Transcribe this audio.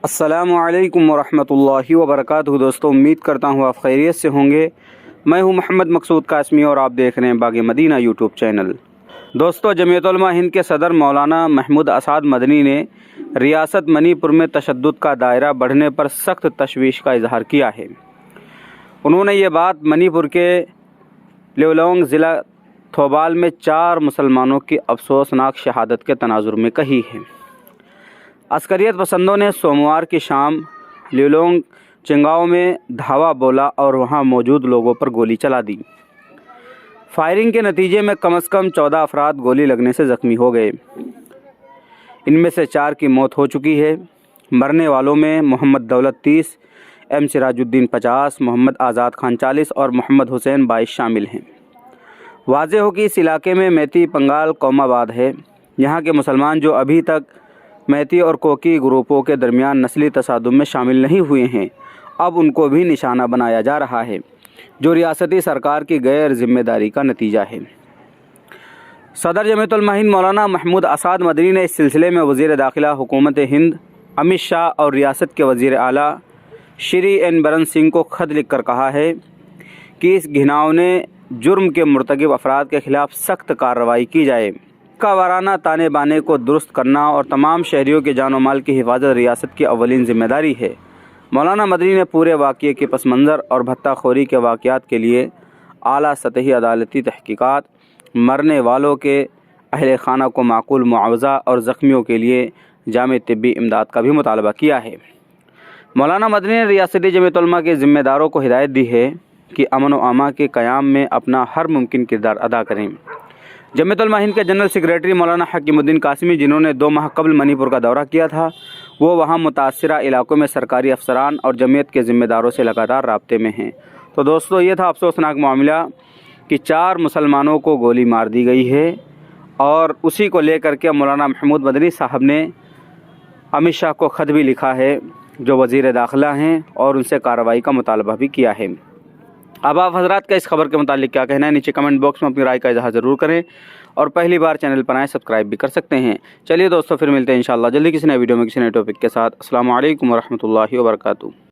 السلام علیکم ورحمۃ اللہ وبرکاتہ۔ دوستوں، امید کرتا ہوں آپ خیریت سے ہوں گے۔ میں ہوں محمد مقصود قاسمی اور آپ دیکھ رہے ہیں باغ مدینہ یوٹیوب چینل۔ دوستوں، جمعیت علماء ہند کے صدر مولانا محمود اسعد مدنی نے ریاست منی پور میں تشدد کا دائرہ بڑھنے پر سخت تشویش کا اظہار کیا ہے۔ انہوں نے یہ بات منی پور کے لیولونگ ضلع تھوبال میں 4 مسلمانوں کی افسوسناک شہادت کے تناظر میں کہی ہے۔ عسکریت پسندوں نے سوموار کی شام لیولونگ چنگاؤ میں دھاوا بولا اور وہاں موجود لوگوں پر گولی چلا دی۔ فائرنگ کے نتیجے میں کم از کم 14 افراد گولی لگنے سے زخمی ہو گئے۔ ان میں سے 4 کی موت ہو چکی ہے۔ مرنے والوں میں محمد دولت 30، ایم سراج الدین 50، محمد آزاد خان 40 اور محمد حسین 22 شامل ہیں۔ واضح ہو کہ اس علاقے میں میتی پنگال قوم آباد ہے۔ یہاں کے مسلمان جو ابھی تک میتی اور کوکی گروپوں کے درمیان نسلی تصادم میں شامل نہیں ہوئے ہیں، اب ان کو بھی نشانہ بنایا جا رہا ہے، جو ریاستی سرکار کی غیر ذمہ داری کا نتیجہ ہے۔ صدر جمعیت علماء ہند مولانا محمود اسعد مدنی نے اس سلسلے میں وزیر داخلہ حکومت ہند امت شاہ اور ریاست کے وزیر اعلیٰ شری این برن سنگھ کو خط لکھ کر کہا ہے کہ اس گھناؤنے جرم کے مرتکب افراد کے خلاف سخت کارروائی کی جائے۔ کا وارانہ تانے بانے کو درست کرنا اور تمام شہریوں کے جان و مال کی حفاظت ریاست کی اولین ذمہ داری ہے۔ مولانا مدنی نے پورے واقعے کے پس منظر اور بھتہ خوری کے واقعات کے لیے اعلیٰ سطحی عدالتی تحقیقات، مرنے والوں کے اہل خانہ کو معقول معاوضہ اور زخمیوں کے لیے جامع طبی امداد کا بھی مطالبہ کیا ہے۔ مولانا مدنی نے ریاستی جمعیت علماء کے ذمہ داروں کو ہدایت دی ہے کہ امن و امان کے قیام میں اپنا ہر ممکن کردار ادا کریں۔ جمعیت علماء ہند کے جنرل سیکریٹری مولانا حکیم الدین قاسمی، جنہوں نے 2 ماہ قبل منی پور کا دورہ کیا تھا، وہ وہاں متاثرہ علاقوں میں سرکاری افسران اور جمعیت کے ذمہ داروں سے لگاتار رابطے میں ہیں۔ تو دوستو، یہ تھا افسوسناک معاملہ کہ 4 مسلمانوں کو گولی مار دی گئی ہے، اور اسی کو لے کر کے مولانا محمود مدنی صاحب نے امت شاہ کو خط بھی لکھا ہے، جو وزیر داخلہ ہیں، اور ان سے کارروائی کا مطالبہ بھی کیا ہے۔ اب آپ حضرات کا اس خبر کے متعلق کیا کہنا ہے؟ نیچے کمنٹ باکس میں اپنی رائے کا اظہار ضرور کریں، اور پہلی بار چینل پر آئیں سبسکرائب بھی کر سکتے ہیں۔ چلیے دوستو، پھر ملتے ہیں انشاءاللہ جلدی کسی نئے ویڈیو میں کسی نئے ٹاپک کے ساتھ۔ السلام علیکم ورحمۃ اللہ وبرکاتہ۔